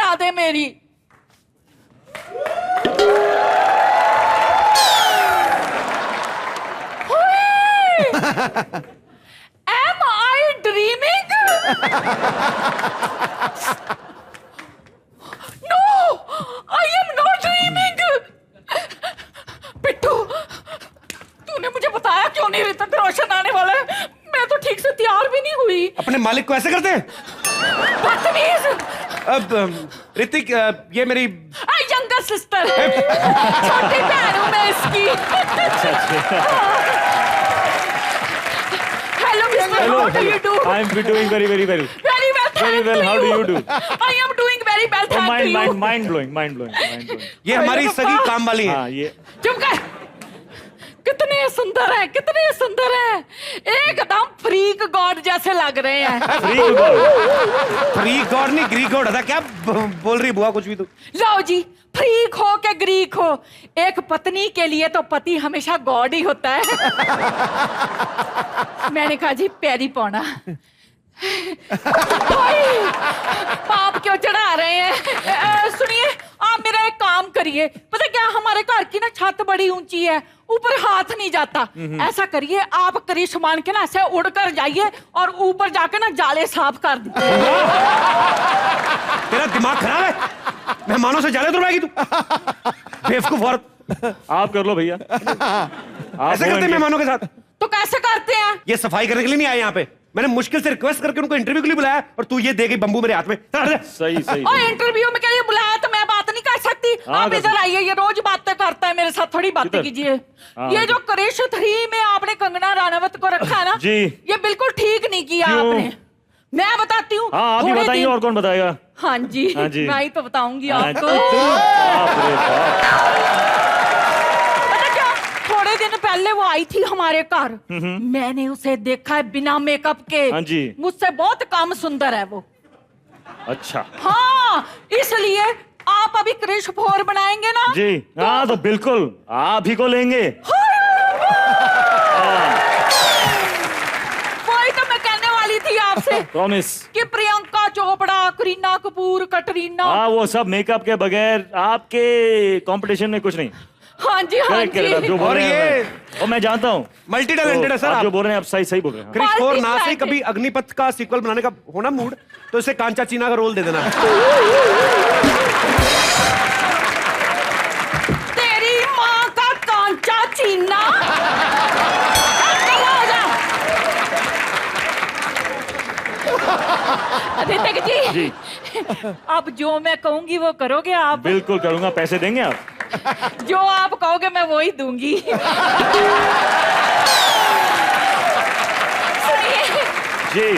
करा दे मेरी। Am I dreaming? No, I am not dreaming. पिट्टू, तूने मुझे बताया क्यों नहीं ऋतिक रोशन आने वाला है? मैं तो ठीक से तैयार भी नहीं हुई। अपने मालिक को ऐसे करते हैं? बदतमीज। अब ऋतिक, ये मेरी यंगर सिस्टर है, छोटी बहन हूँ मैं इसकी। Hello, Mr. How do you do? I am doing very well. Very well, thank well. How do you do? I am doing very well, thank you. Mind blowing. ये हमारी सगी काम वाली है। हाँ, ये चुप कर। कितने सुंदर हैं, कितने सुंदर हैं, एकदम फ्रीक गॉड जैसे लग रहे हैं। फ्रीक गॉड नहीं, ग्रीक गॉड था। क्या बोल रही बुआ कुछ भी तू? लो जी, फ्रीक हो के ग्रीक हो, एक पत्नी के लिए तो पति हमेशा गॉड ही होता है। मैंने कहा जी पैरी पौना। पाप क्यों चढ़ा रहे हैं? सुनिए, आप मेरा एक काम करिए। पता क्या, हमारे घर की ना छत बड़ी ऊंची है, ऊपर हाथ नहीं जाता। ऐसा करिए, आप करिश्मान के ना ऐसे उड़कर जाइए और ऊपर जाके ना जाले साफ कर दीजिए। तेरा दिमाग खराब है? मेहमानों से जाले तुड़वाएगी तू? बेवकूफ औरत। आप कर लो भैया। ऐसे करते मेहमानों के साथ? तो कैसे करते हैं? ये सफाई करने के लिए नहीं आए यहाँ पे। मैंने मुश्किल से रिक्वेस्ट करके उनको इंटरव्यू के लिए बुलाया और तू ये दे गई बंबू मेरे हाथ में। सही। और इंटरव्यू में क्या ये बुलाया तो मैं बात नहीं कर सकती? आप इधर आइए, ये रोज बातें करता है मेरे साथ, थोड़ी बातें कीजिए। ये जो क्रिश 3 में आपने कंगना रनावत को रखा है ना जी, ये बिल्कुल ठीक नहीं किया आपने। मैं बताती हूँ। आप ही बताइए, और कौन बताएगा? हाँ जी, मैं ही तो बताऊंगी आपको। थोड़े दिन पहले वो आई थी हमारे घर, मैंने उसे देखा है बिना मेकअप के। हाँ जी। मुझसे बहुत कम सुंदर है वो। अच्छा। हाँ, इसलिए आप अभी क्रिश 4 बनाएंगे ना जी? हाँ तो बिल्कुल आप ही को लेंगे। वही तो मैं कहने वाली थी आपसे। प्रॉमिस कि प्रियंका चोपड़ा, करीना कपूर, कटरीना, हाँ वो सब मेकअप के बगैर आपके कंपटीशन में कुछ नहीं। हाँ जी, हाँ जी। जो बोल रहे हैं और मैं जानता हूँ मल्टी टैलेंटेड है सर। आप जो बोल रहे हैं आप सही बोल रहे हैं। क्रिश 4 ना से कभी अग्निपथ का सीक्वल बनाने का होना मूड, तो इसे कांचा चीना का रोल दे देना। तेरी माँ का कांचा चीना। ऋतिक जी, अब जो मैं कहूंगी वो करोगे आप? बिल्कुल करूंगा। पैसे देंगे आप? जो आप कहोगे मैं वो ही दूंगी। सुनिए जी,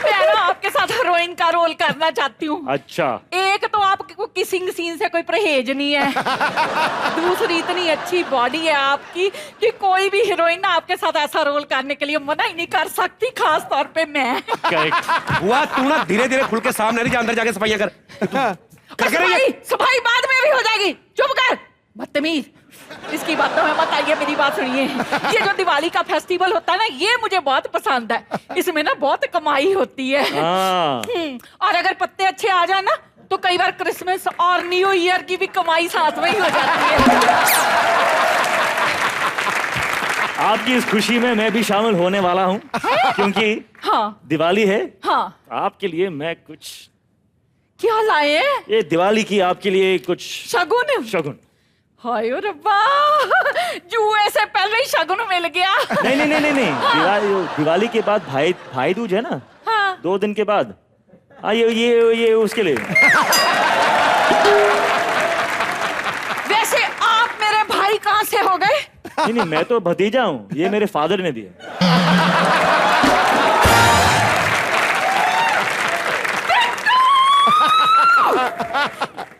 मैं ना आपके साथ हीरोइन का रोल करना चाहती हूँ। अच्छा। एक तो आपको किसिंग सीन से कोई परहेज नहीं है, दूसरी इतनी अच्छी बॉडी है आपकी कि कोई भी हीरोइन ना आपके साथ ऐसा रोल करने के लिए मना ही नहीं कर सकती, खास तौर पे मैं। करेक्ट। हुआ तू ना धीरे धीरे खुल के सामने नहीं जा, अंदर जाके सफाइयां कर। सफाई बाद में भी हो जाएगी। चुप कर बदतमीज, इसकी बातों में मत आइए, मेरी बात सुनिए। ये जो दिवाली का फेस्टिवल होता है ना, ये मुझे बहुत पसंद है। इसमें ना बहुत कमाई होती है। और अगर पत्ते अच्छे आ जाए ना तो कई बार क्रिसमस और न्यू ईयर की भी कमाई साथ में ही हो जाती है। आपकी इस खुशी में मैं भी शामिल होने वाला हूँ, क्योंकि हाँ दिवाली है। हाँ, आपके लिए मैं कुछ क्या लाए? ये दिवाली की आपके लिए कुछ शगुन। हाय रब्बा, जुए से पहले ही शगुन मिल गया। नहीं। दिवाली के बाद भाई दूज है ना। हाँ। 2 दिन के बाद। हाँ, ये उसके लिए। वैसे आप मेरे भाई कहाँ से हो गए? नहीं, मैं तो भतीजा हूँ, ये मेरे फादर ने दिया।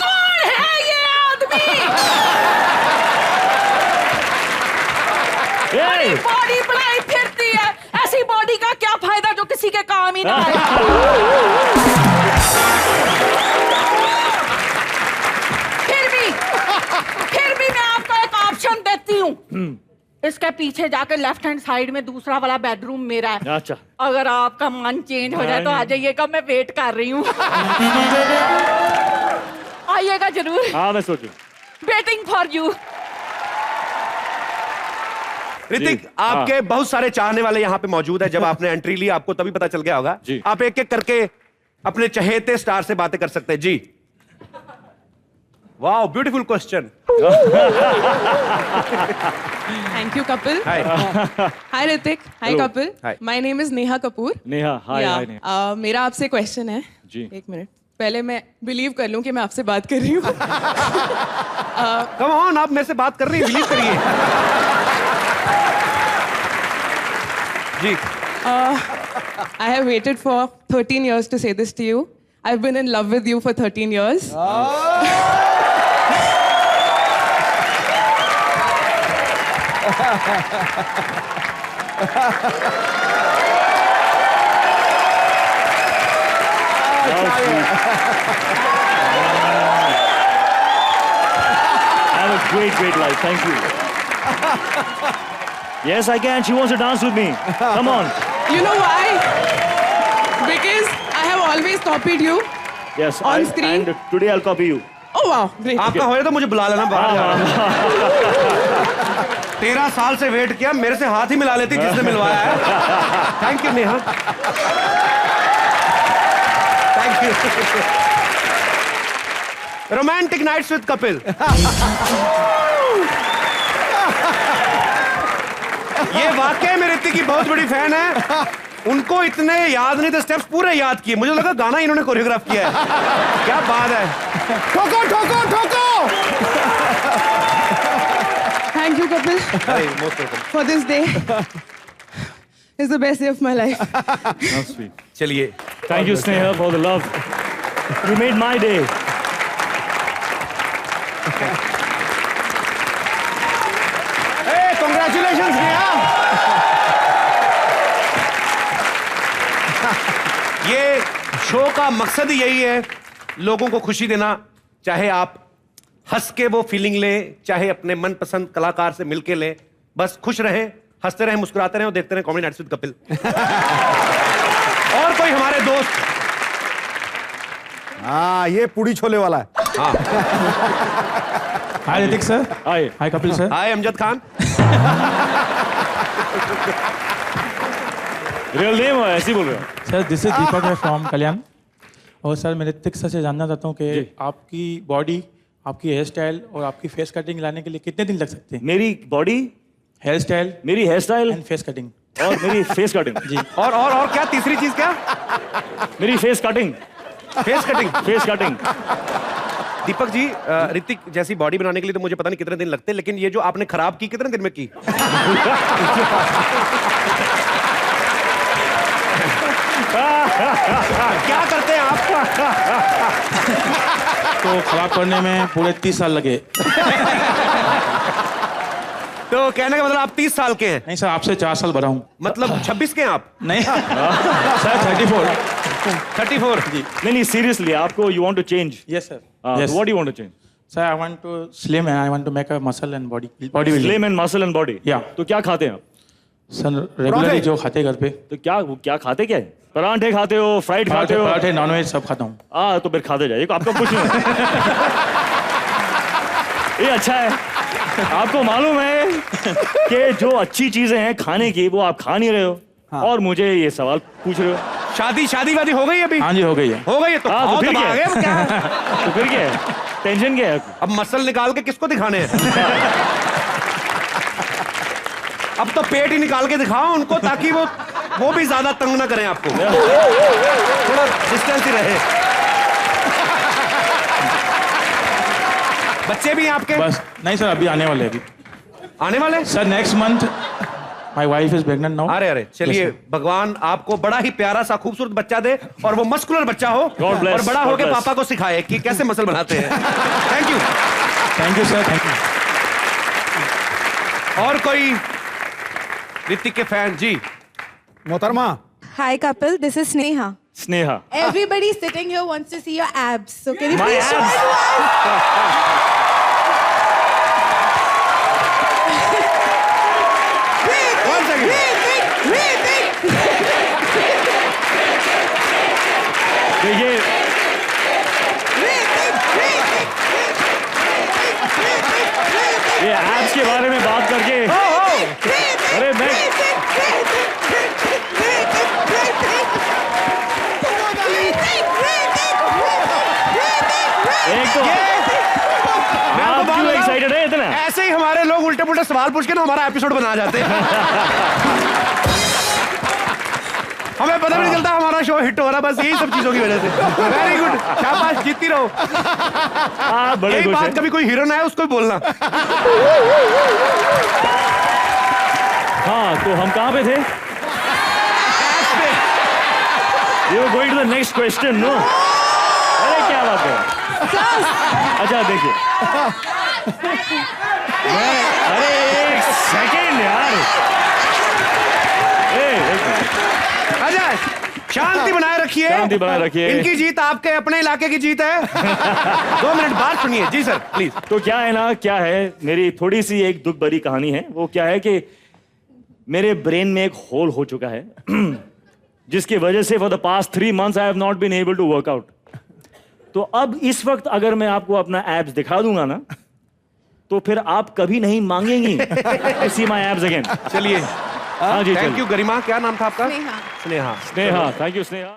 कौन है ये आदमी? बॉडी बनाई फिरती है, ऐसी बॉडी का क्या फायदा जो किसी के काम ही ना आए। फिर भी मैं आपको एक ऑप्शन देती हूँ। इसके पीछे जाकर लेफ्ट हैंड साइड में दूसरा वाला बेडरूम मेरा है। अच्छा। अगर आपका मन चेंज हो जाए तो आ जाइएगा, मैं वेट कर रही हूँ। सोचिएगा जरूर। हाँ मैं सोचूं। Waiting for you. ऋतिक, आपके बहुत सारे चाहने वाले यहाँ पे मौजूद है। जब आपने एंट्री ली आपको तभी पता चल गया होगा। जी। आप एक एक करके अपने चहेते स्टार से बातें कर सकते हैं। जी। वाह, beautiful question. Thank you, Kapil. Hi. Hi, Ritik. Hi, Hello. Kapil. Hi. My name is Neha Kapoor. Neha, hi Yeah. हाय नेहा। मेरा आपसे क्वेश्चन है। जी। एक मिनट। पहले मैं बिलीव कर लूं कि मैं आपसे बात कर रही हूँ। कम ऑन, आप मेरे से बात कर रही हैं, बिलीव करिए। जी। I have waited for 13 years to say this to you. I've been in love with you for 13 years. Have a great life. Thank you. Yes, I can. She wants to dance with me. Come on. You know why? Because I have always copied you. Yes. On screen? And today I'll copy you. Oh wow, great. आपका होए तो मुझे बुला लेना बाहर जाना। 13 साल से वेट किया, मेरे से हाथ ही मिला लेती जिसने मिलवाया है। Thank you Neha. Thank you. Romantic nights with Kapil. ये वाकई में ऋतिक की बहुत बड़ी फैन है। उनको इतने याद नहीं थे स्टेप्स, पूरे याद किए। मुझे लगा गाना इन्होंने कोरियोग्राफ किया है। क्या बात है। ठोको ठोको ठोको। Thank you, Kapil, most welcome. for this day. It's the best day of my life. How sweet. चलिए। Thank you, Sneha, for the love. You made my day. Hey, congratulations Neha. ये शो का मकसद ही यही है, लोगों को खुशी देना। चाहे आप हंस के वो फीलिंग लें, चाहे अपने मनपसंद कलाकार से मिलके लें, बस खुश रहें, हंसते रहें, मुस्कुराते रहें और देखते रहें कॉमेडी नाइट्स विद कपिल। और कोई हमारे दोस्त। हाँ, ये पूड़ी छोले वाला है। हाँ। हाय ऋतिक सर। Hi. हाय कपिल सर। हाय अमजद खान। Real name है, ऐसे ही बोल रहे हो। सर दिस इज दीपक है फ्रॉम कल्याण। और सर मैं ऋतिक सर से जानना चाहता हूँ कि आपकी बॉडी, आपकी हेयर स्टाइल और आपकी फेस कटिंग लाने के लिए कितने दिन लग सकते हैं? मेरी बॉडी, हेयर स्टाइल मेरी hair style and face cutting. और मेरी फेस कटिंग। जी। और क्या तीसरी चीज क्या? मेरी face cutting. Face cutting. Face cutting. Deepak ji, Hrithik जैसी बॉडी बनाने के लिए तो मुझे पता नहीं कितने दिन लगते, लेकिन ये जो आपने खराब की कितने दिन में की? क्या करते हैं आप? तो खराब करने में पूरे 30 साल लगे। तो कहने का मतलब आप 30 साल के हैं? नहीं सर, आपसे 4 साल बड़ा हूँ। मतलब 26 के हैं आप? नहीं सर, 34। 34। जी। नहीं सीरियसली आपको you want to change. Yes sir. What you want to change? Sir I want to slim and I want to make a muscle and body building. Slim and muscle and body. Yeah. तो क्या खाते हैं आप? Sir regularly जो खाते घर पे, तो क्या खाते क्या है? परांठे खाते हो, फ्राइड खाते पराठे हो? पराठे नॉनवेज सब खाता हूँ। तो फिर खाते जाइए, आपका कुछ नहीं ये अच्छा है। आपको मालूम है कि जो अच्छी चीजें हैं खाने की वो आप खा नहीं रहे हो। हाँ। और मुझे ये सवाल पूछ रहे हो। शादी वादी हो गई अभी? हाँ जी, हो गई है। हो गई है तो हाँ, तो खाओ, फिर तब क्या आ गए, अब क्या है? तो फिर क्या है? टेंशन क्या है? अब मसल निकाल के किसको दिखाने हैं? अब तो पेट ही निकाल के दिखाओ उनको, ताकि वो भी ज्यादा तंग ना करें आपको। थोड़ा डिस्टेंस ही रहे। बच्चे भी हैं आपके? बस नहीं सर, अभी आने वाले हैं। अभी आने वाले? Sir next month my wife is pregnant now. अरे चलिए, भगवान आपको बड़ा ही प्यारा सा खूबसूरत बच्चा दे और वो मस्कुलर बच्चा हो। God bless, और बड़ा God होके bless. पापा को सिखाए कि कैसे मसल बनाते हैं। Thank you. Thank you sir, thank you. और कोई ऋतिक के फैन? जी। मोहतरमा। Hi Kapil, this is Sneha. Sneha. Everybody sitting here wants to see your abs. So can you My please show abs? us? One second. देखिए abs के बारे में बात करके, अरे मैं एक तो आप क्यों एक्साइटेड है इतना? ऐसे ही हमारे लोग उल्टे पुल्टे सवाल पूछ के ना हमारा एपिसोड बना जाते हैं। हमें पता भी नहीं चलता हमारा शो हिट हो रहा, बस यही सब चीजों की वजह से। वेरी गुड, शाबाश, जीतती रहो। आप बड़े यही खुश बात हैं। कभी कोई हीरो ना है उसको भी बोलना। हाँ, तो हम कहाँ पे थे? We were going to the next question, no? अरे क्या बात है? अच्छा देखिए, अरे एक सेकेंड यार, अच्छा, शांति बनाए रखिए। शांति बनाए रखिए। इनकी जीत आपके अपने इलाके की जीत है। 2 मिनट बाद सुनिए। जी सर, प्लीज। तो क्या है ना, क्या है, मेरी थोड़ी सी एक दुख भरी कहानी है। वो क्या है कि मेरे ब्रेन में एक होल हो चुका है जिसकी वजह से for the past 3 months I have not been able to work out. तो अब इस वक्त अगर मैं आपको अपना एब्स दिखा दूंगा ना, तो फिर आप कभी नहीं मांगेंगी to see my abs again. चलिए, हाँ जी, थैंक यू गरिमा। क्या नाम था आपका? स्नेहा। स्नेहा। Sneha, thank you Sneha.